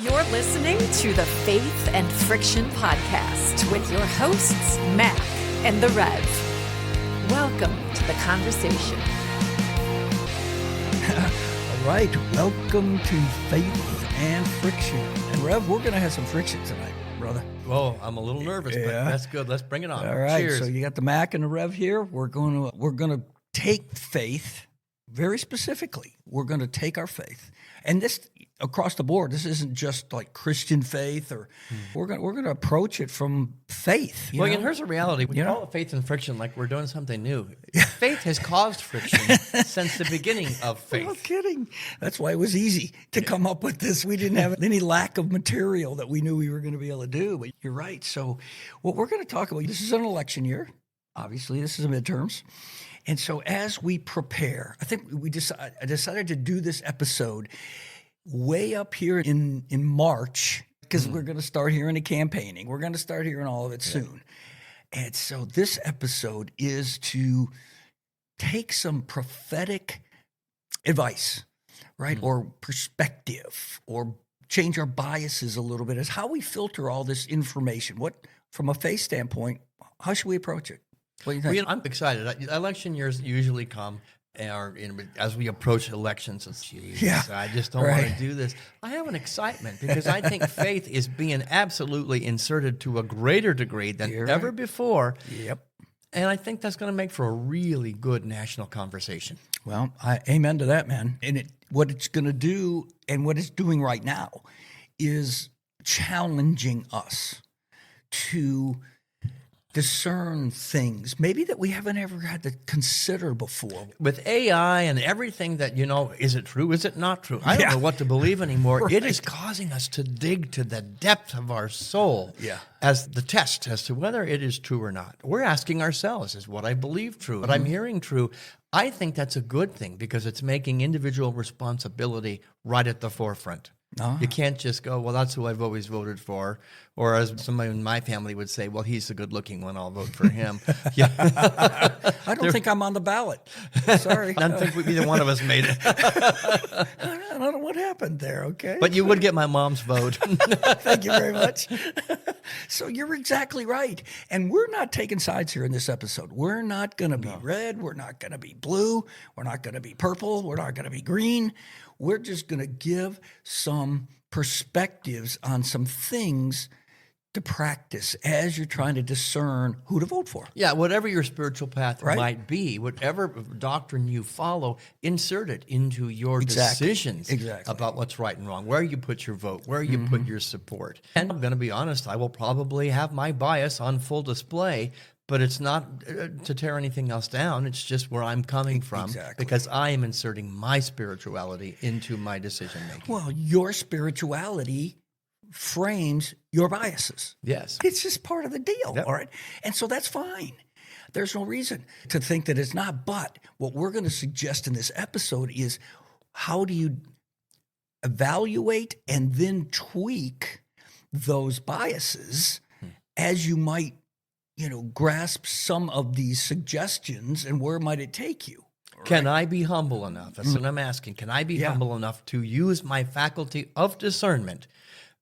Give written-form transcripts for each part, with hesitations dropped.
You're listening to the Faith and Friction podcast with your hosts, Mac and the Rev. Welcome to the conversation. All right, welcome to Faith and Friction. And Rev, we're going to have some friction tonight, brother. Well, I'm a little nervous, but that's good. Let's bring it on. All right, Cheers. so you got the Mac and the Rev here. We're going to take faith very specifically. We're going to take our faith, and this across the board. This isn't just like Christian faith, or we're going to approach it from faith. Well, and here's the reality: we call it faith and friction, like we're doing something new. Faith has caused friction since the beginning of faith. No kidding. That's why it was easy to come up with this. We didn't have any lack of material that we knew we were going to be able to do. But you're right. So, what we're going to talk about, this is an election year. Obviously, this is a midterms. And so as we prepare, I think I decided to do this episode way up here in March, because we're going to start hearing the campaigning. We're going to start hearing all of it soon. And so this episode is to take some prophetic advice, right? Or perspective, or change our biases a little bit as how we filter all this information. What, from a faith standpoint, how should we approach it? What do you think? I'm excited. Election years usually come as we approach elections. I just don't want to do this. I have an excitement because I think faith is being absolutely inserted to a greater degree than ever before. Yep. And I think that's going to make for a really good national conversation. Well, amen to that, man. And what it's going to do, and what it's doing right now, is challenging us to discern things maybe that we haven't ever had to consider before. With AI and everything that, is it true? Is it not true? I don't know what to believe anymore. Right. It is causing us to dig to the depth of our soul as the test as to whether it is true or not. We're asking ourselves, is what I believe true? What I'm hearing true? I think that's a good thing because it's making individual responsibility right at the forefront. You can't just go, well, that's who I've always voted for. Or as somebody in my family would say, well, he's the good-looking one, I'll vote for him. I don't think I'm on the ballot. Sorry. I don't think either one of us made it. I don't know what happened there, okay? But you would get my mom's vote. Thank you very much. So you're exactly right. And we're not taking sides here in this episode. We're not going to be red. We're not going to be blue. We're not going to be purple. We're not going to be green. We're just going to give some perspectives on some things to practice as you're trying to discern who to vote for. Yeah, whatever your spiritual path might be, whatever doctrine you follow, insert it into your decisions about what's right and wrong, where you put your vote, where you put your support. And I'm going to be honest, I will probably have my bias on full display, but it's not to tear anything else down. It's just where I'm coming from because I am inserting my spirituality into my decision making. Well, your spirituality frames your biases. Yes. It's just part of the deal, all right? And so that's fine. There's no reason to think that it's not. But what we're going to suggest in this episode is how do you evaluate and then tweak those biases as you might grasp some of these suggestions, and where might it take you? Can I be humble enough? That's what I'm asking. Can I be humble enough to use my faculty of discernment,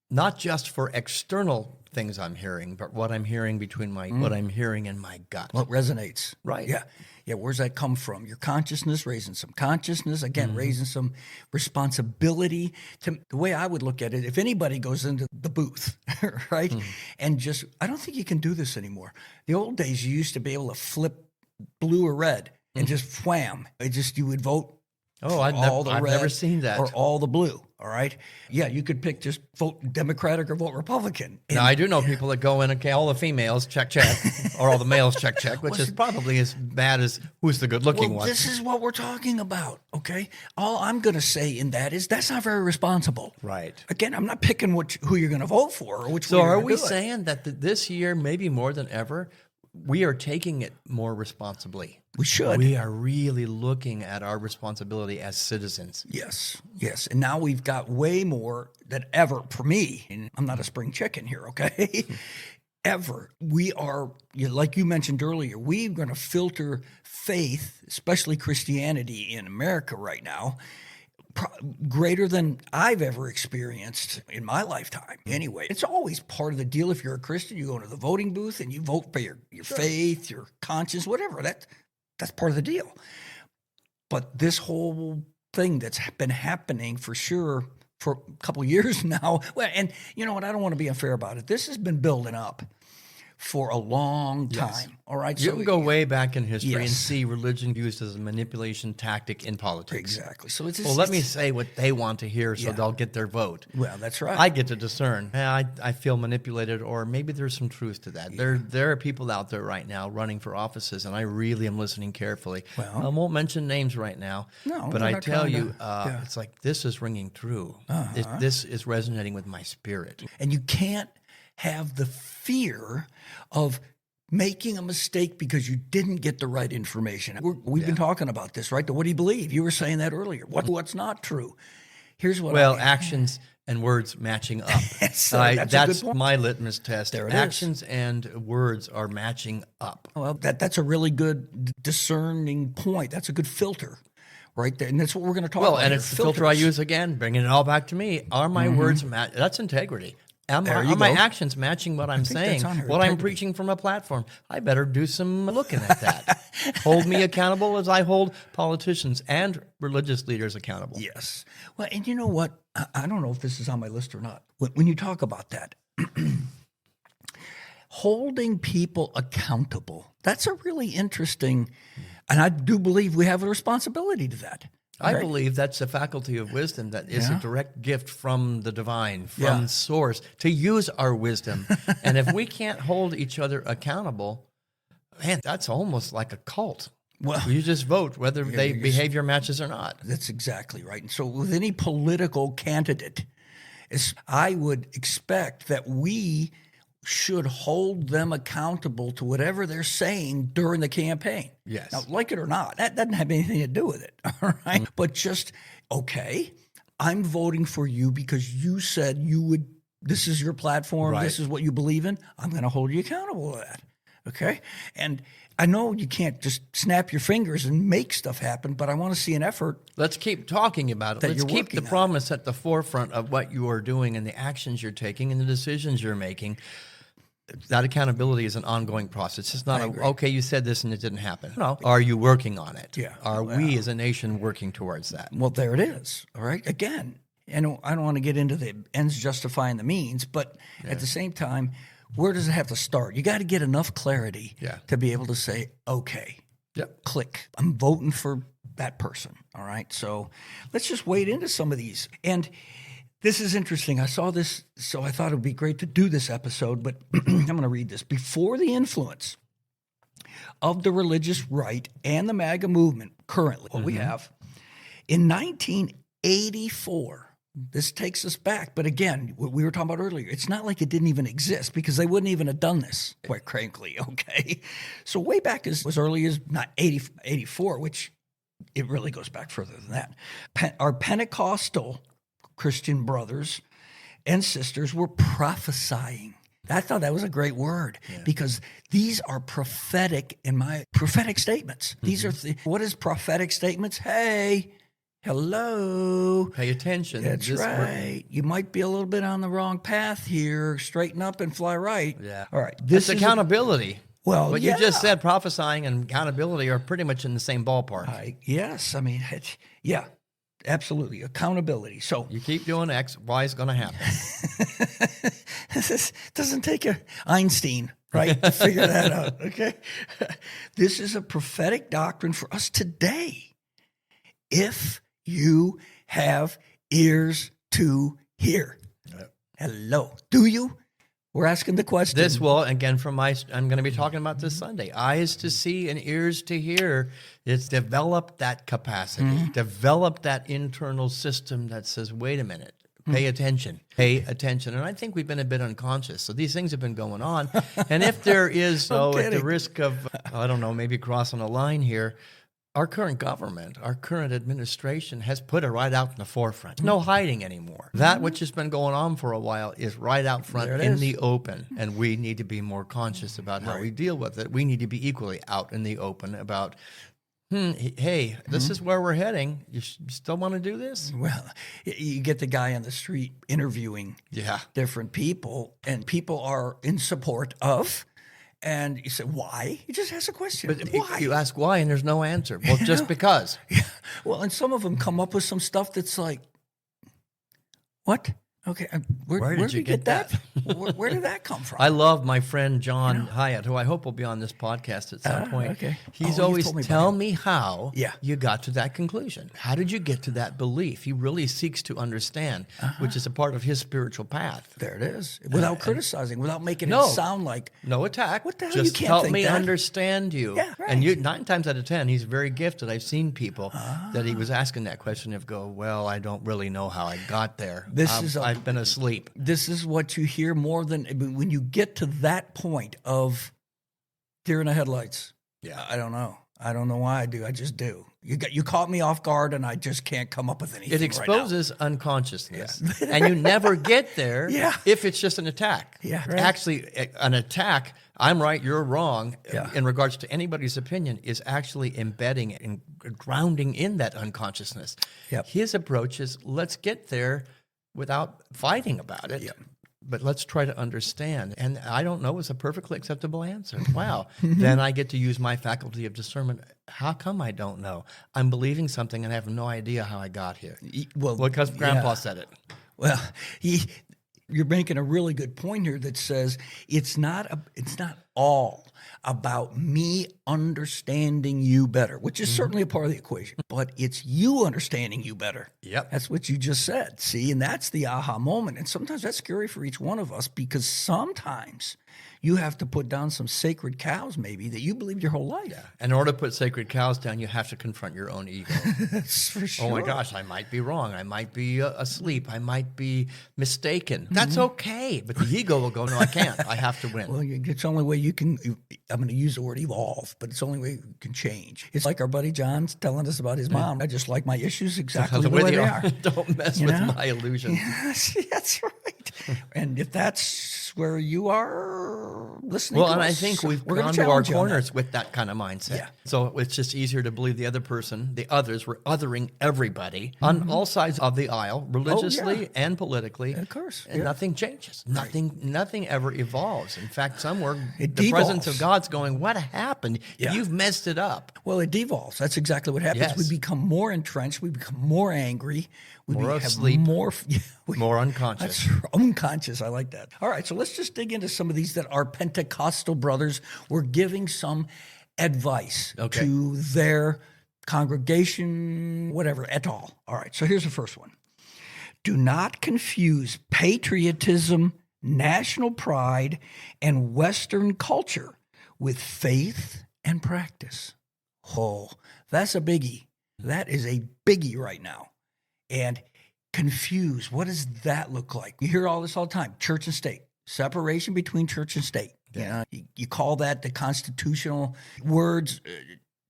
not just for external things I'm hearing, but what I'm hearing between what I'm hearing in my gut? What resonates. Right. Yeah. Where's that come from? Your consciousness, raising some consciousness, again, raising some responsibility. The way I would look at it, if anybody goes into the booth, right, and just, I don't think you can do this anymore. The old days, you used to be able to flip blue or red and just wham. You would vote. Oh, I've never seen that. Or all the blue, all right? Yeah, you could pick just vote Democratic or vote Republican. Now, I do know people that go in and all the females check, or all the males check, which is probably as bad as who's the good-looking one. This is what we're talking about, okay? All I'm going to say in that is that's not very responsible. Right. Again, I'm not picking who you're going to vote for or which way So you're are going to we do it. saying that this year, maybe more than ever, we are taking it more responsibly? We should. We are really looking at our responsibility as citizens. Yes. And now we've got way more than ever for me. And I'm not a spring chicken here, okay? Ever. We are, like you mentioned earlier, we're going to filter faith, especially Christianity in America right now, greater than I've ever experienced in my lifetime. Anyway, it's always part of the deal. If you're a Christian, you go into the voting booth and you vote for your faith, your conscience, whatever. That's part of the deal. But this whole thing that's been happening for sure for a couple of years now, well, and you know what? I don't want to be unfair about it. This has been building up for a long time. Yes. All right. You can go way back in history and Yes. see religion used as a manipulation tactic in politics. Exactly. So it's Well, let me say what they want to hear so they'll get their vote. Well, that's right. I get to discern. I feel manipulated, or maybe there's some truth to that. There are people out there right now running for offices, and I really am listening carefully. Well, I won't mention names right now, No, but we're I not tell trying you, to- it's like this is ringing true. This is resonating with my spirit. And you can't have the fear of making a mistake because you didn't get the right information. We've been talking about this, right? What do you believe? You were saying that earlier. What's not true? Here's what Actions and words matching up. So that's a good point. my litmus test. There it is. Actions and words are matching up. Well, that's a really good discerning point. That's a good filter right there. And that's what we're going to talk about. Well, and here. it's the filter I use again, bringing it all back to me. Are my words that's integrity. Are my actions matching what I'm saying, that's on here, what I'm integrity. preaching from a platform? I better do some looking at that. Hold me accountable as I hold politicians and religious leaders accountable. Yes. Well, and you know what? I don't know if this is on my list or not. When you talk about that, holding people accountable, that's a really interesting, and I do believe we have a responsibility to that. I Right? believe that's a faculty of wisdom that is a direct gift from the divine, from Yeah. source, to use our wisdom. And if we can't hold each other accountable, man, that's almost like a cult. Well, You just vote whether they behavior matches or not. that's exactly right. And so with any political candidate, I would expect that we should hold them accountable to whatever they're saying during the campaign. Yes. Now, like it or not, that doesn't have anything to do with it. All right. But just, okay, I'm voting for you because you said you would, this is your platform, Right. this is what you believe in. I'm going to hold you accountable to that. Okay. And I know you can't just snap your fingers and make stuff happen, but I want to see an effort. Let's keep talking about it. That Let's you're keep the working on. promise at the forefront of what you are doing and the actions you're taking and the decisions you're making. That accountability is an ongoing process. It's not okay, you said this and it didn't happen. No. Are you working on it? Yeah. Are we as a nation working towards that? Well, there it is. All right. Again, and I don't want to get into the ends justifying the means, but at the same time, where does it have to start? You got to get enough clarity to be able to say, okay, click. I'm voting for that person. All right. So let's just wade into some of these. And this is interesting. I saw this, so I thought it would be great to do this episode, but I'm going to read this. Before the influence of the religious right and the MAGA movement currently, what we have, in 1984, this takes us back. But again, what we were talking about earlier, it's not like it didn't even exist because they wouldn't even have done this, quite frankly, okay? So way back as early as not 84, which it really goes back further than that. Our Pentecostal Christian brothers and sisters were prophesying. I thought that was a great word because these are prophetic statements. These are what is prophetic statements? Hey, hello. Pay attention. That's right. You might be a little bit on the wrong path here. Straighten up and fly right. Yeah. All right. This is accountability. Well, you just said, prophesying and accountability are pretty much in the same ballpark. Yes. I mean, absolutely. Accountability. So You keep doing X, Y is going to happen. this doesn't take a Einstein, right, to figure that out, okay? This is a prophetic doctrine for us today. If you have ears to hear. Hello. Do you? We're asking the question. This will, again, I'm going to be talking about this Sunday. Eyes to see and ears to hear. It's developed that capacity, developed that internal system that says, wait a minute, pay attention. And I think we've been a bit unconscious. So these things have been going on. And if there is, at the risk of, maybe crossing a line here, our current government, our current administration has put it right out in the forefront. No hiding anymore. That which has been going on for a while is right out front in the open, and we need to be more conscious about how we deal with it. We need to be equally out in the open about hey, this is where we're heading. You still want to do this? Well, you get the guy on the street interviewing different people, and people are in support of. And you say, why? You just ask a question. But why? You ask why, and there's no answer. Well, just because. Yeah. Well, and some of them come up with some stuff that's like, what? Okay, where did you get that? Where did that come from? I love my friend John Hyatt, who I hope will be on this podcast at some point. Okay. He's always tell me how Yeah. you got to that conclusion. How did you get to that belief? He really seeks to understand, which is a part of his spiritual path. There it is. Without criticizing, without making it sound like no attack. What the hell? Just You can't help think me that. understand you. Yeah, right. And 9 times out of 10, he's very gifted. I've seen people that he was asking that question of go, well, I don't really know how I got there. I've been asleep. This is what you hear more than when you get to that point of deer in the headlights. Yeah. I don't know. I don't know why I do. I just do. You caught me off guard, and I just can't come up with anything. It exposes unconsciousness, and you never get there if it's just an attack. Yeah, right. Actually, an attack. I'm right, you're wrong. In regards to anybody's opinion, is actually embedding and grounding in that unconsciousness. Yep. His approach is let's get there without fighting about it. Yep. But let's try to understand. And I don't know is a perfectly acceptable answer. Wow. Then I get to use my faculty of discernment. How come I don't know? I'm believing something and I have no idea how I got here. Well, because Grandpa said it. Well, you're making a really good point here that says it's not all about me understanding you better, which is certainly a part of the equation, but it's you understanding you better. Yep. That's what you just said. See, and that's the aha moment. And sometimes that's scary for each one of us because sometimes you have to put down some sacred cows maybe that you believed your whole life. Yeah. In order to put sacred cows down, you have to confront your own ego. That's for sure. Oh my gosh, I might be wrong. I might be asleep. I might be mistaken. That's okay. But the ego will go, no, I can't. I have to win. Well, it's the only way you can, I'm going to use the word evolve, but it's the only way you can change. It's like our buddy John's telling us about his mom. I just like my issues exactly the way they are. Don't mess with my illusions. Yes, that's right. And if that's where you are listening well, to and us, I think we've we're gone gonna to our challenge you on corners that. with that kind of mindset. Yeah. So it's just easier to believe the other person, the others. We're othering everybody on all sides of the aisle, religiously and politically. Of course. And nothing changes. Nothing ever evolves. In fact, somewhere It the presence devolves. of God's going, what happened? Yeah. You've messed it up. Well, it devolves. That's exactly what happens. Yes. We become more entrenched. We become more angry. More have asleep. More Unconscious. That's unconscious. I like that. All right, so let's just dig into some of these that our Pentecostal brothers were giving some advice to their congregation, whatever, at all. All right, so here's the first one. Do not confuse patriotism, national pride, and Western culture with faith and practice. Oh, that's a biggie. That is a biggie right now. And confused. What does that look like? You hear all this all the time. Church and state. Separation between church and state. Yeah. You call that the constitutional words,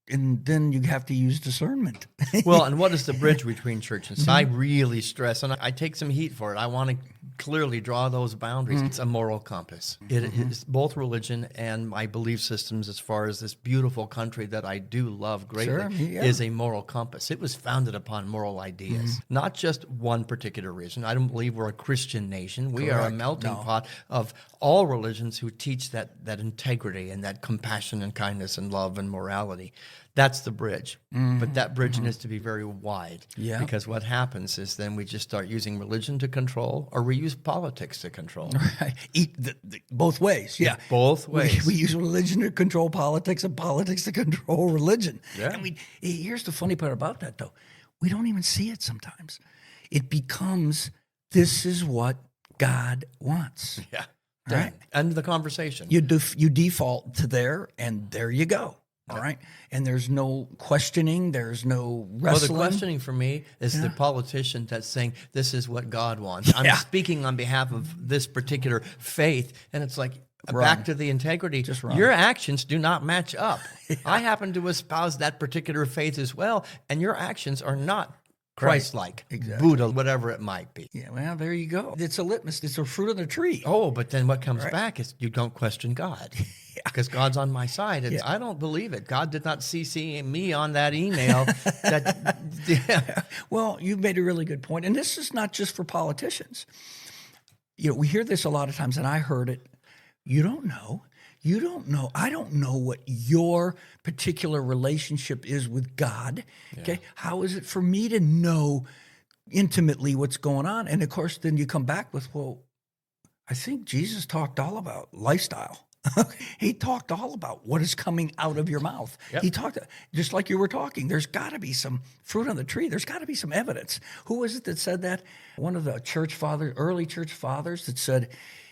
and then you have to use discernment. Well, and what is the bridge between church and state? I really stress, and I take some heat for it. I want to clearly draw those boundaries. It's a moral compass. It is both religion and my belief systems as far as this beautiful country that I do love greatly is a moral compass. It was founded upon moral ideas, not just one particular religion. I don't believe we're a Christian nation. We are a melting pot of all religions who teach that integrity and that compassion and kindness and love and morality. That's the bridge. But that bridge needs to be very wide. Yeah. Because what happens is then we just start using religion to control, or we use politics to control. Right. Both ways. Yeah. Both ways. We use religion to control politics and politics to control religion. Yeah. And here's the funny part about that, though. We don't even see it sometimes. It becomes, this is what God wants. Yeah. Right? End the conversation. You default to there, and there you go. All right. And there's no questioning. There's no wrestling. Well, the questioning for me is the politician that's saying, this is what God wants. I'm speaking on behalf of this particular faith. And it's like, back to the integrity. Just wrong. Your actions do not match up. I happen to espouse that particular faith as well. And your actions are not Christ-like, Exactly. Buddha, whatever it might be. Yeah, well, there you go. It's a litmus. It's a fruit of the tree. Oh, but then what comes back is you don't question God. Because God's on my side. I don't believe it. God did not CC me on that email. Well, you've made a really good point. And this is not just for politicians. You know, we hear this a lot of times, and I heard it. You don't know. You don't know. I don't know what your particular relationship is with God. Okay. How is it for me to know intimately what's going on? And of course, then you come back with, well, I think Jesus talked all about lifestyle. He talked all about what is coming out of your mouth. Yep. He talked, just like you were talking, there's got to be some fruit on the tree. There's got to be some evidence. Who was it that said that? One of the early church fathers that said,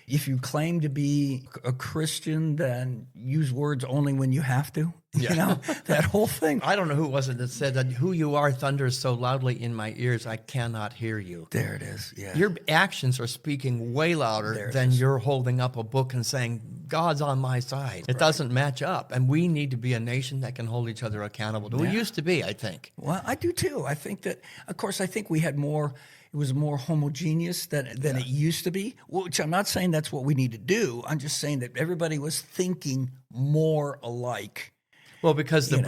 if you claim to be a Christian, then use words only when you have to. Yeah. You know, that whole thing. I don't know who it was that said that who you are thunders so loudly in my ears, I cannot hear you. There it is. Yeah. Your actions are speaking way louder than you're holding up a book and saying, God's on my side. It doesn't match up. And we need to be a nation that can hold each other accountable. We used to be, I think. Well, I do too. I think that, of course, I think we had more, it was more homogeneous than it used to be, which I'm not saying that's what we need to do. I'm just saying that everybody was thinking more alike. Well, because the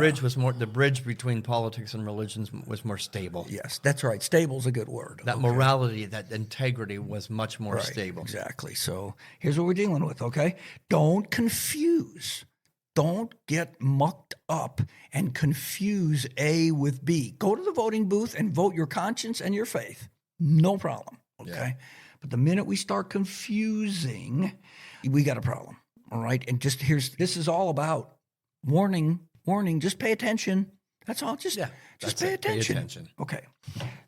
bridge between politics and religions was more stable. Yes, that's right. Stable's a good word. That morality, that integrity was much more stable. Exactly. So here's what we're dealing with, okay? Don't confuse. Don't get mucked up and confuse A with B. Go to the voting booth and vote your conscience and your faith. No problem, okay? Yeah. But the minute we start confusing, we got a problem, all right? And this is all about warning, just pay attention. That's all, just pay attention. Pay attention. Okay,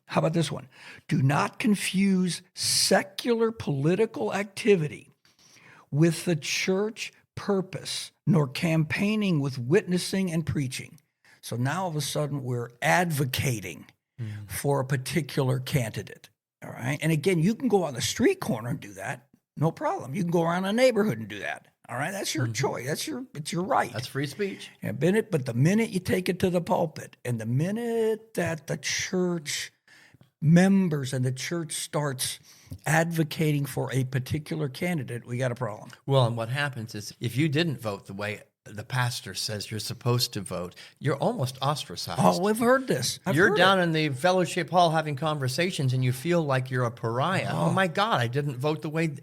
how about this one? Do not confuse secular political activity with the church purpose, nor campaigning with witnessing and preaching. So now all of a sudden we're advocating for a particular candidate, all right? And again, you can go on the street corner and do that, no problem. You can go around a neighborhood and do that, all right? That's your choice. It's your right. That's free speech. But the minute you take it to the pulpit, and the minute that the church members and the church starts advocating for a particular candidate, we got a problem. Well, and what happens is if you didn't vote the way the pastor says you're supposed to vote, you're almost ostracized. Oh, we've heard this. You're down in the fellowship hall having conversations and you feel like you're a pariah. Oh my God, I didn't vote the way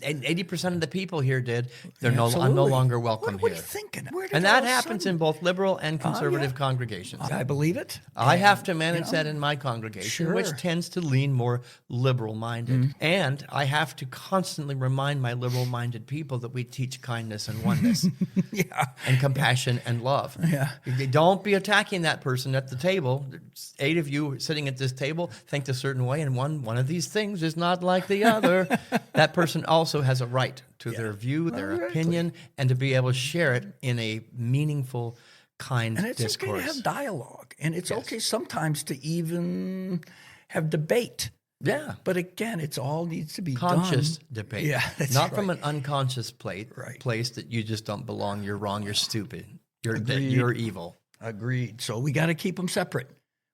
80% of the people here did. I'm no longer welcome here. What are here. you thinking? And that happens in both liberal and conservative congregations. I believe it. I have to manage that in my congregation, which tends to lean more liberal-minded. And I have to constantly remind my liberal-minded people that we teach kindness and oneness and compassion and love. Yeah. Don't be attacking that person at the table. 8 of you sitting at this table think a certain way, and one of these things is not like the other. That person also has a right to their view, their opinion, and to be able to share it in a meaningful, kind discourse. And it's okay to have dialogue. And it's okay sometimes to even have debate. Yeah. But again, it's all needs to be conscious debate. Yeah, that's not from an unconscious place that you just don't belong, you're wrong, you're stupid, you're evil. Agreed. So we got to keep them separate.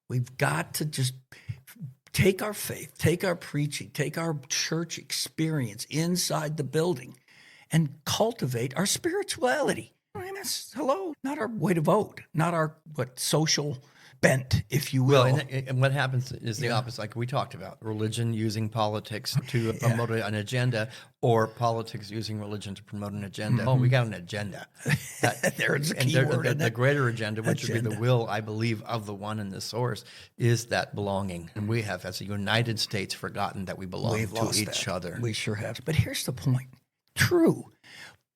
We've got to just take our faith, take our preaching, take our church experience inside the building and cultivate our spirituality. I mean, that's, not our way to vote, not our social bent, if you will. Well, and what happens is the opposite, like we talked about, religion using politics to promote an agenda, or politics using religion to promote an agenda. Oh, we got an agenda. There's a key word in the greater agenda, which would be the will, I believe, of the one in the source, is that belonging. And we have, as a United States, forgotten that we belong to each other. We sure have. But here's the point. True.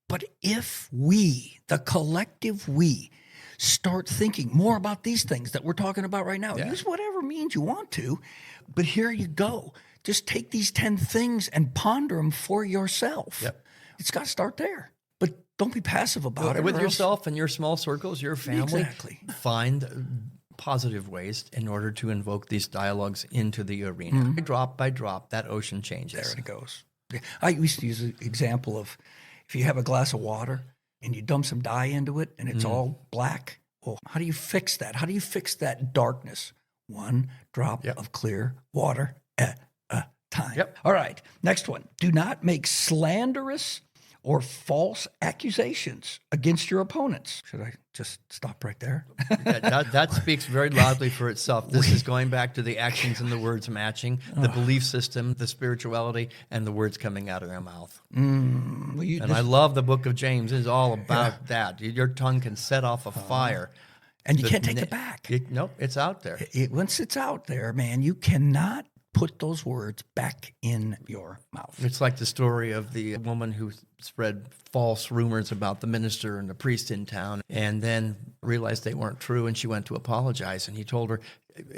But if we, the collective we, start thinking more about these things that we're talking about right now. Use whatever means you want to, but here you go. Just take these 10 things and ponder them for yourself. Yep. It's got to start there. But don't be passive about it. With yourself and your small circles, your family. Exactly. Find positive ways in order to invoke these dialogues into the arena. Drop by drop, that ocean changes. There it goes. I used to use an example of if you have a glass of water and you dump some dye into it and it's all black. Well, how do you fix that? How do you fix that darkness? one drop of clear water at a time. Yep. All right, next one. Do not make slanderous or false accusations against your opponents. Should I just stop right there? That speaks very loudly for itself. This is going back to the actions and the words matching, the belief system, the spirituality, and the words coming out of their mouth. I love the book of James. It's all about that. Your tongue can set off a fire. And you can't take it back. Nope, it's out there. Once it's out there, man, you cannot put those words back in your mouth. It's like the story of the woman who spread false rumors about the minister and the priest in town and then realized they weren't true, and she went to apologize, and he told her,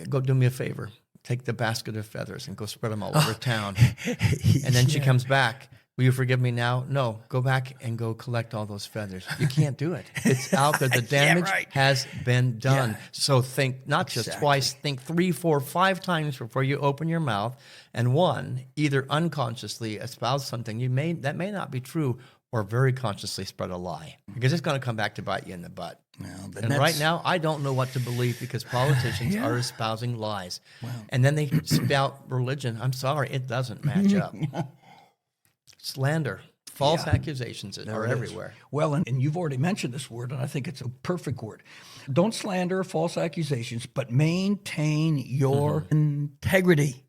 go do me a favor. Take the basket of feathers and go spread them all over town. And then she comes back. Will you forgive me now? No. Go back and go collect all those feathers. You can't do it. It's out there. The damage has been done. Yeah. So think not just twice, think 3, 4, 5 times before you open your mouth. And one, either unconsciously espouse something that may not be true, or very consciously spread a lie. Because it's going to come back to bite you in the butt. Well, and right now, I don't know what to believe because politicians are espousing lies. Wow. And then they spout religion. I'm sorry, it doesn't match up. Slander, false accusations are everywhere. Well, and you've already mentioned this word, and I think it's a perfect word. Don't slander false accusations, but maintain your integrity.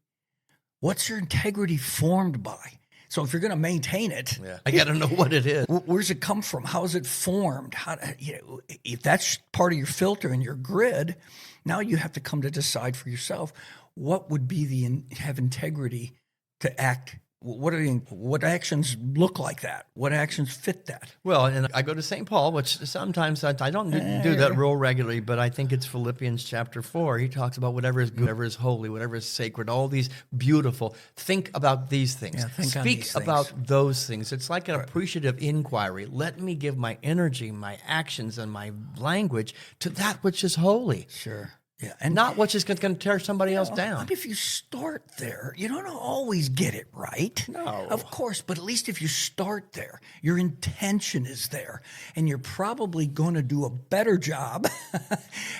What's your integrity formed by? So if you're going to maintain it, I got to know what it is. Where's it come from? How is it formed? If that's part of your filter and your grid, now you have to come to decide for yourself what would be have integrity to act. What actions look like that? What actions fit that? Well, and I go to St. Paul, which sometimes I don't do that real regularly, but I think it's Philippians chapter 4. He talks about whatever is good, whatever is holy, whatever is sacred, all these beautiful. Think about these things. Speak about those things. It's like an appreciative inquiry. Let me give my energy, my actions, and my language to that which is holy. Sure. Yeah, and not what's just going to tear somebody else down. But if you start there, you don't always get it right. No. Of course, but at least if you start there, your intention is there, and you're probably going to do a better job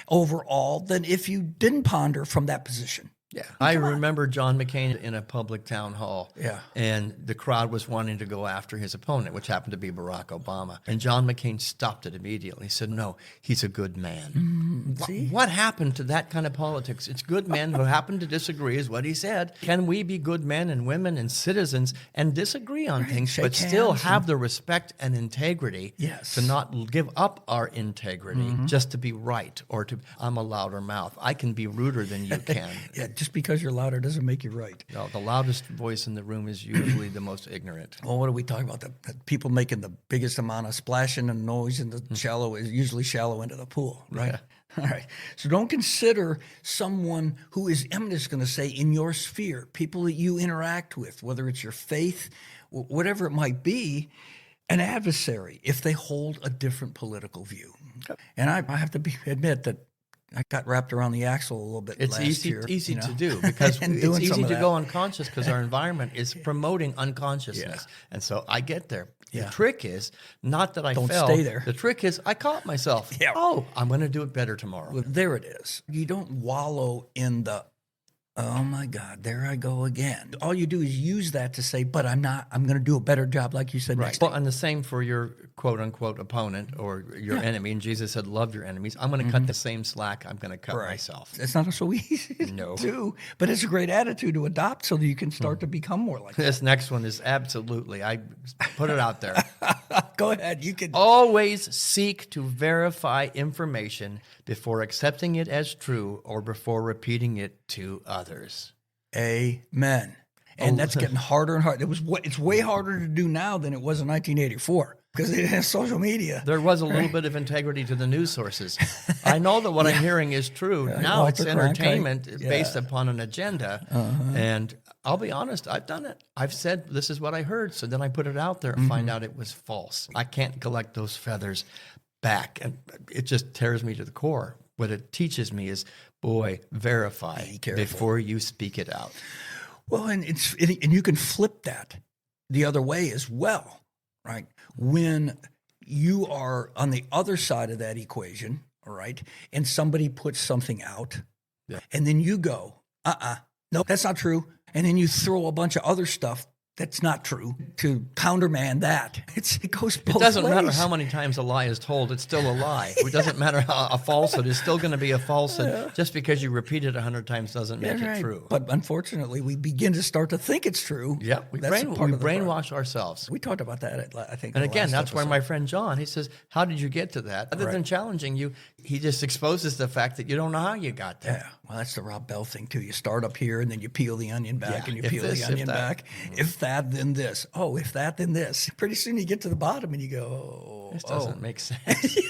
overall than if you didn't ponder from that position. Yeah, I remember John McCain in a public town hall. Yeah, and the crowd was wanting to go after his opponent, which happened to be Barack Obama. And John McCain stopped it immediately. He said, "No, he's a good man." What happened to that kind of politics? It's good men who happen to disagree, is what he said. Can we be good men and women and citizens and disagree on things, but still have the respect and integrity to not give up our integrity just to be right or to I'm a louder mouth. I can be ruder than you can. Just because you're louder doesn't make you right. No, the loudest voice in the room is usually the most ignorant. Well, what are we talking about? The people making the biggest amount of splashing and noise in the shallow is usually shallow into the pool, right? Yeah. All right. So don't consider someone who is, I'm just going to say, in your sphere, people that you interact with, whether it's your faith, whatever it might be, an adversary if they hold a different political view. And I have to admit that I got wrapped around the axle a little bit last year. It's easy to do because it's easy to go unconscious because our environment is promoting unconsciousness. And so I get there. The trick is not that I Don't fell. Stay there. The trick is I caught myself. Oh, I'm going to do it better tomorrow. Well, there it is. You don't wallow in the, oh my God, there I go again. All you do is use that to say, but I'm going to do a better job, like you said. Right. Well, and the same for your quote unquote opponent or your enemy. And Jesus said, love your enemies. I'm going to cut the same slack I'm going to cut myself. It's not so easy to do, but it's a great attitude to adopt so that you can start to become more like that. This next one is absolutely, I put it out there. Go ahead. You can always seek to verify information before accepting it as true or before repeating it to others. Amen. And that's getting harder and harder. It's way harder to do now than it was in 1984 because it has social media. There was a little bit of integrity to the news sources. I know that what I'm hearing is true. Now it's entertainment based upon an agenda. And I'll be honest, I've done it. I've said, this is what I heard. So then I put it out there and find out it was false. I can't collect those feathers back. And it just tears me to the core. What it teaches me is, boy, verify before you speak it out. Well, and you can flip that the other way as well, right? When you are on the other side of that equation, all right, and somebody puts something out Yeah. And then you go, no, that's not true. And then you throw a bunch of other stuff that's not true to countermand that. It goes both ways. It doesn't matter how many times a lie is told, it's still a lie. It doesn't matter how a falsehood is still going to be a falsehood. Just because you repeat it 100 times doesn't make it true. But unfortunately, we begin to start to think it's true. Yeah, we brainwash ourselves. We talked about that, I think. And again, that's where my friend John, he says, how did you get to that? Other than challenging you, he just exposes the fact that you don't know how you got there. Yeah, well, that's the Rob Bell thing, too. You start up here, and then you peel the onion back, and you peel the onion back. If that, then this. Oh, if that, then this. Pretty soon you get to the bottom, and you go, this doesn't make sense. Yeah,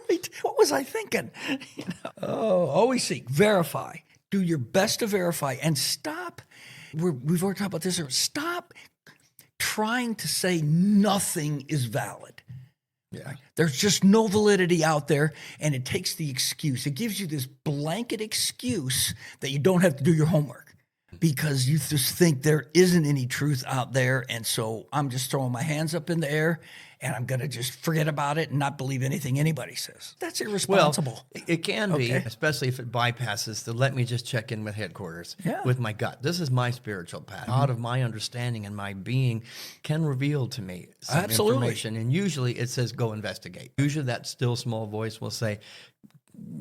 right. What was I thinking? Always seek, verify. Do your best to verify, and stop. We've already talked about this. Stop trying to say nothing is valid. Yeah. There's just no validity out there, and it takes the excuse. It gives you this blanket excuse that you don't have to do your homework because you just think there isn't any truth out there, and so I'm just throwing my hands up in the air, and I'm going to just forget about it and not believe anything anybody says. That's irresponsible. Well, it can be, especially if it bypasses the let me just check in with headquarters, with my gut. This is my spiritual path. Out of my understanding and my being can reveal to me some information. And usually it says go investigate. Usually that still small voice will say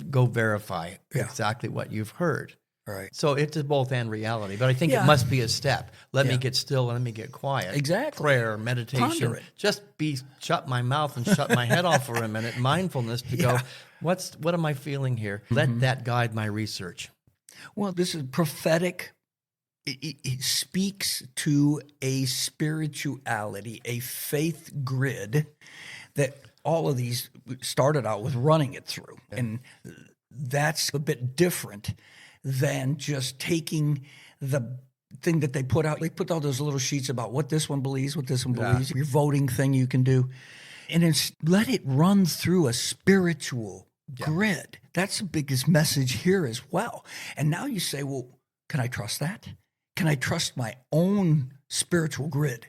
go verify exactly what you've heard. Right. So it's a both and reality, but I think it must be a step. Let me get still, let me get quiet. Exactly. Prayer, meditation, just shut my mouth and shut my head off for a minute. Mindfulness to go, what am I feeling here? Let that guide my research. Well, this is prophetic. It speaks to a spirituality, a faith grid that all of these started out with running it through. Yeah. And that's a bit different than just taking the thing that they put out. They put all those little sheets about what this one believes, what this one believes, your voting thing you can do. And it's let it run through a spiritual grid. That's the biggest message here as well. And now you say, well, can I trust that? Can I trust my own spiritual grid?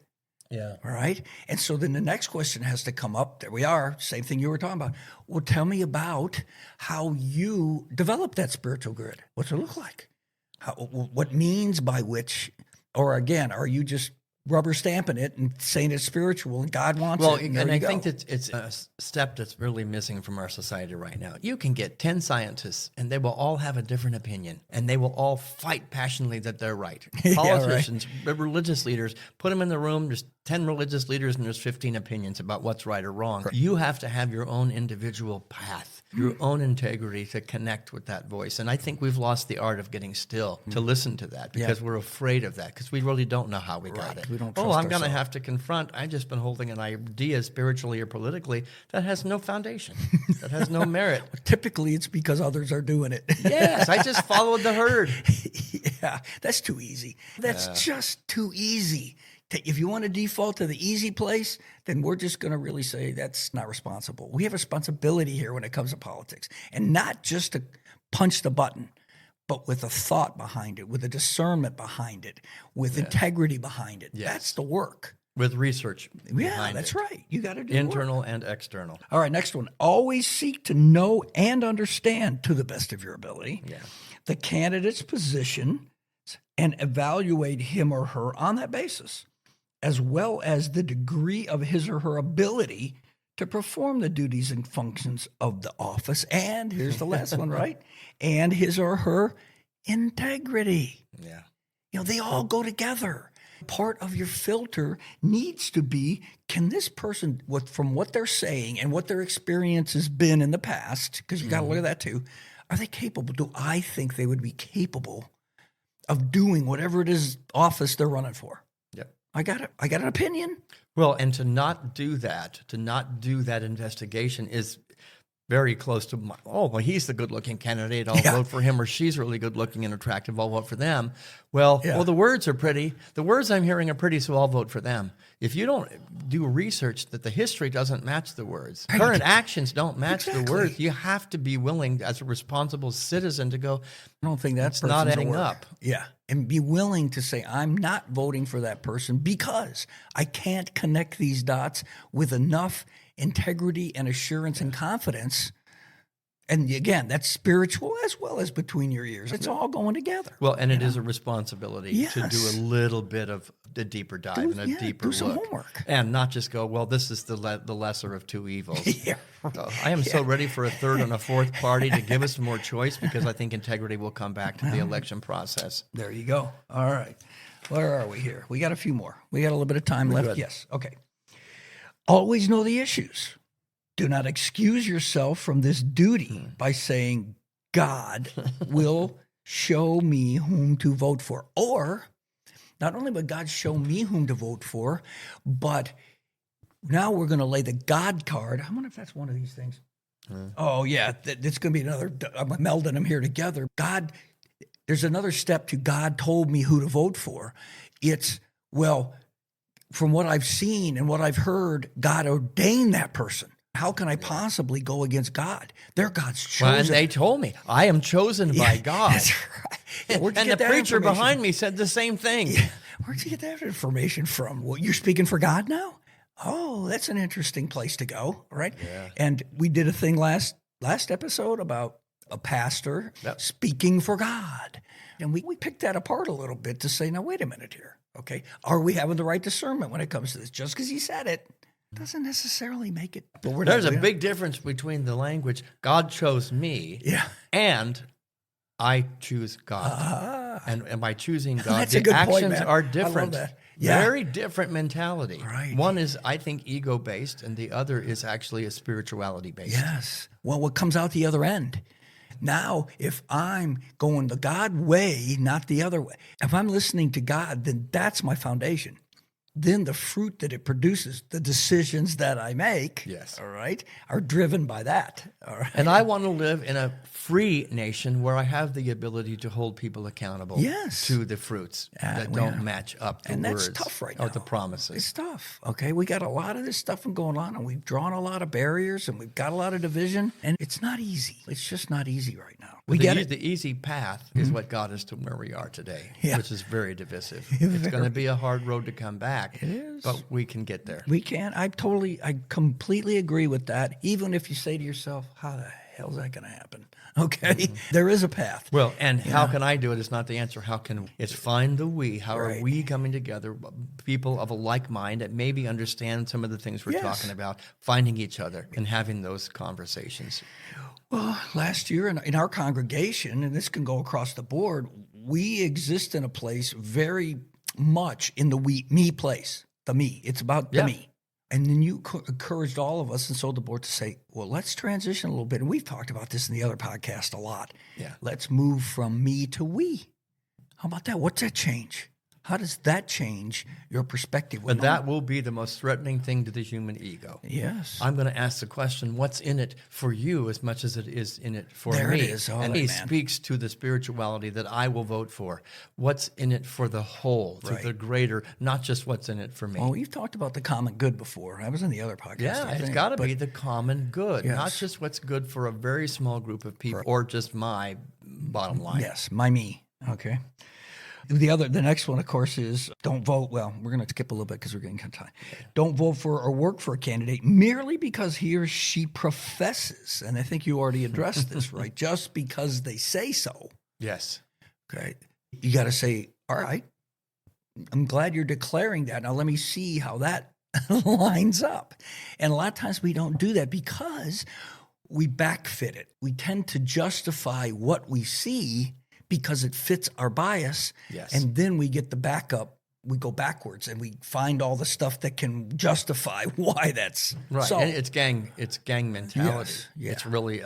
Yeah. All right. And so then the next question has to come up. There we are. Same thing you were talking about. Well, tell me about how you develop that spiritual grid. What's it look like? What means by which, or again, are you just rubber stamping it and saying it's spiritual and God wants it? And I think that it's a step that's really missing from our society right now. You can get 10 scientists and they will all have a different opinion and they will all fight passionately that they're right. Politicians, religious leaders, put them in the room, there's 10 religious leaders and there's 15 opinions about what's right or wrong. Correct. You have to have your own individual path, your own integrity to connect with that voice. And I think we've lost the art of getting still to listen to that because we're afraid of that because we really don't know how we got it. We don't trust I'm going to have to confront. I've just been holding an idea spiritually or politically that has no foundation, that has no merit. Typically, it's because others are doing it. Yes, I just followed the herd. Yeah, that's too easy. That's just too easy. If you want to default to the easy place, then we're just going to really say that's not responsible. We have responsibility here when it comes to politics, and not just to punch the button, but with a thought behind it, with a discernment behind it, with integrity behind it. Yes. That's the work. With research behind that's it. right. You got to do internal and external. All right, next one. Always seek to know and understand to the best of your ability the candidate's position and evaluate him or her on that basis, as well as the degree of his or her ability to perform the duties and functions of the office. And here's the last one, right? And his or her integrity. Yeah. You know, they all go together. Part of your filter needs to be, can this person, from what they're saying and what their experience has been in the past, because you got to look at that too, are they capable? Do I think they would be capable of doing whatever it is office they're running for? Yep. I got an opinion. Well, and to not do that investigation is very close to, he's the good-looking candidate, I'll vote for him, or she's really good-looking and attractive, I'll vote for them. Well, the words are pretty. The words I'm hearing are pretty, so I'll vote for them. If you don't do research that the history doesn't match the words, current actions don't match the words, you have to be willing, as a responsible citizen, to go, I don't think that's not adding up. Yeah, and be willing to say, I'm not voting for that person because I can't connect these dots with enough integrity and assurance and confidence And again, that's spiritual as well as between your ears. It's all going together. Well, and it is a responsibility to do Yes. a little bit of a deeper dive and a deeper do some look. homework. And not just go, well, this is the lesser of two evils. Yeah. So I am so ready for a third and a fourth party to give us more choice, because I think integrity will come back to the election process. There you go. All right. Where are we here? We got a few more. We got a little bit of time left. good. Yes. Okay. Always know the issues. Do not excuse yourself from this duty by saying, God will show me whom to vote for. Or not only will God show me whom to vote for, but now we're going to lay the God card. I wonder if that's one of these things. Oh, yeah. It's going to be another. I'm melding them here together. God, there's another step to God told me who to vote for. It's, well, from what I've seen and what I've heard, God ordained that person. How can I possibly go against God? They're God's chosen. Well, and they told me, I am chosen by God. That's right. Where'd you And get the that preacher information? behind me said the same thing. Where'd you get that information from? Well, you're speaking for God now? Oh, that's an interesting place to go, right? Yeah. And we did a thing last episode about a pastor speaking for God. And we picked that apart a little bit to say, now, wait a minute here, okay? Are we having the right discernment when it comes to this? Just because he said it doesn't necessarily make it. But There's a big difference between the language, God chose me, and I choose God. And by choosing God, That's the a good point, actions man. are I love different. that. Yeah. Very different mentality. Right. One is, I think, ego-based, and the other is actually a spirituality-based. Yes. Well, what comes out the other end? Now, if I'm going the God way, not the other way, if I'm listening to God, then that's my foundation. Then the fruit that it produces, the decisions that I make, all right, are driven by that. All right. And I want to live in a free nation where I have the ability to hold people accountable to the fruits that don't match up the and words that's tough right now. or the promises. It's tough. Okay, we got a lot of this stuff going on, and we've drawn a lot of barriers, and we've got a lot of division, and it's not easy. It's just not easy right now. We get it. The easy path is what got us to where we are today, which is very divisive. It's going to be a hard road to come back. It is. But we can get there. We can. I completely agree with that. Even if you say to yourself, how the hell is that going to happen? Okay, there is a path. Well, and how can I do it is not the answer. How can it's find the we? How are we coming together? People of a like mind that maybe understand some of the things we're talking about, finding each other and having those conversations. Well, last year in our congregation, and this can go across the board, we exist in a place very much in the me place, the me. It's about the me. And then you encouraged all of us, and so the board, to say, well, let's transition a little bit. And we've talked about this in the other podcast a lot. Yeah. Let's move from me to we. How about that? What's that change? How does that change your perspective? But that will be the most threatening thing to the human ego. Yes. I'm going to ask the question, what's in it for you as much as it is in it for me? There it is. And he speaks to the spirituality that I will vote for. What's in it for the whole, for the greater, not just what's in it for me. Well, you've talked about the common good before. I was in the other podcast. Yeah, it's got to be the common good, not just what's good for a very small group of people or just my bottom line. Yes, my me. Okay. The next one, of course, is don't vote. Well, we're going to skip a little bit because we're getting kind of time. Don't vote for or work for a candidate merely because he or she professes. And I think you already addressed this, right? Just because they say so. Yes. Okay. You got to say, all right, I'm glad you're declaring that. Now let me see how that lines up. And a lot of times we don't do that because we backfit it. We tend to justify what we see because it fits our bias. Yes. And then we get the backup. We go backwards and we find all the stuff that can justify why that's right. So. And it's gang mentality. Yes. Yeah. It's really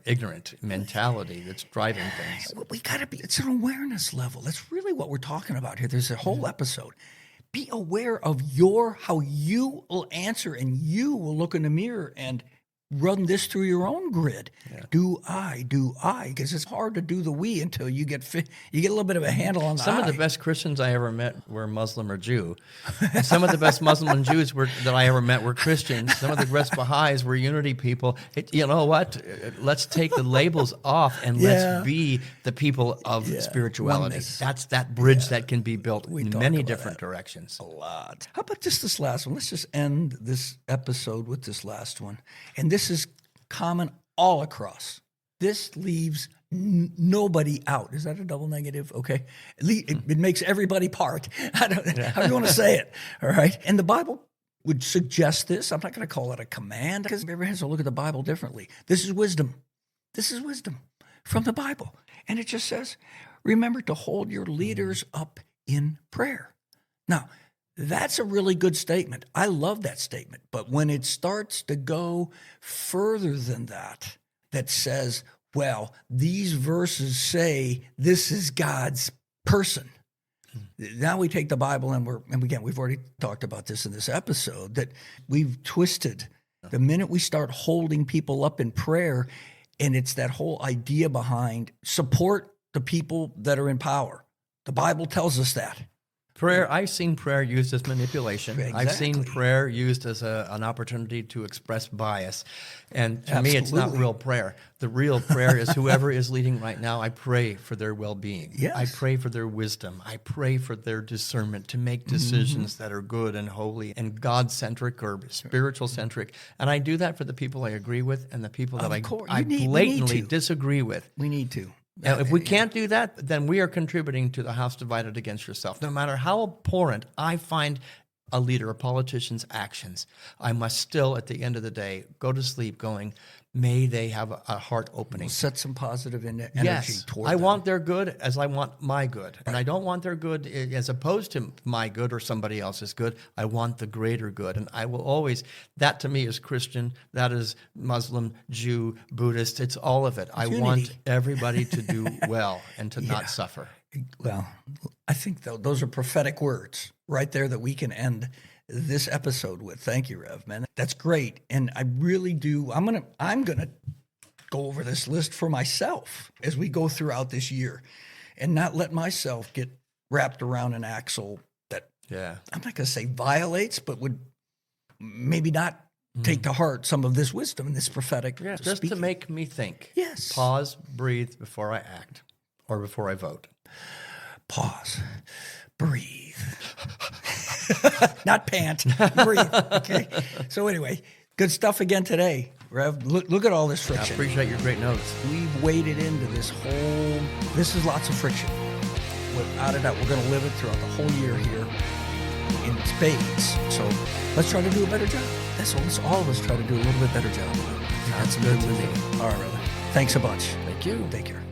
ignorant mentality that's driving things. We got to be, it's an awareness level. That's really what we're talking about here. There's a whole episode. Be aware of how you will answer, and you will look in the mirror and run this through your own grid. Yeah. Do I? Because it's hard to do the we until you get a little bit of a handle on the Some of the best Christians I ever met were Muslim or Jew. Some of the best Muslim and Jews that I ever met were Christians. Some of the best Baha'is were unity people. You know what? Let's take the labels off and let's be the people of spirituality. Oneness. That's that bridge that can be built in many different directions. A lot. How about just this last one? Let's just end this episode with this last one. And this is common all across. This leaves nobody out. Is that a double negative? Okay. It makes everybody part. How do you want to say it? All right. And the Bible would suggest this. I'm not going to call it a command because everyone has to look at the Bible differently. This is wisdom. This is wisdom from the Bible. And it just says, remember to hold your leaders up in prayer. Now, that's a really good statement. I love that statement. But when it starts to go further than that, that says, well, these verses say this is God's person. Now we take the Bible and again, we've already talked about this in this episode, that we've twisted. The minute we start holding people up in prayer, and it's that whole idea behind support the people that are in power. The Bible tells us that. Prayer, I've seen prayer used as manipulation. Exactly. I've seen prayer used as an opportunity to express bias. And to me, it's not real prayer. The real prayer is whoever is leading right now, I pray for their well-being. Yes. I pray for their wisdom. I pray for their discernment to make decisions that are good and holy and God-centric or spiritual-centric. And I do that for the people I agree with and the people that I blatantly disagree with. We need to. Now, if we can't do that, then we are contributing to the house divided against yourself. No matter how abhorrent I find a leader, a politician's actions, I must still, at the end of the day, go to sleep going, may they have a heart opening. Set some positive energy toward them. I them. want their good as I want my good. And I don't want their good as opposed to my good or somebody else's good. I want the greater good. And I will always, that to me is Christian, that is Muslim, Jew, Buddhist, it's all of it. I want everybody to do well and to not suffer. Well, I think those are prophetic words right there that we can end this episode with. Thank you, Rev, man. That's great. And I really do. I'm gonna go over this list for myself as we go throughout this year and not let myself get wrapped around an axle that I'm not gonna say violates, but would maybe not take to heart some of this wisdom and this prophetic just speaking. to make me think. Yes. Pause, breathe before I act or before I vote. Pause, breathe. Not pant, breathe. Okay. So anyway, good stuff again today, Rev. Look at all this friction. I appreciate your great notes. We've waded into this whole. This is lots of friction. Without a doubt, we're going to live it throughout the whole year here in spades. So let's try to do a better job. That's all. Let's all of us try to do a little bit better job. That's good to me. All right, brother. Thanks a bunch. Thank you. Take care.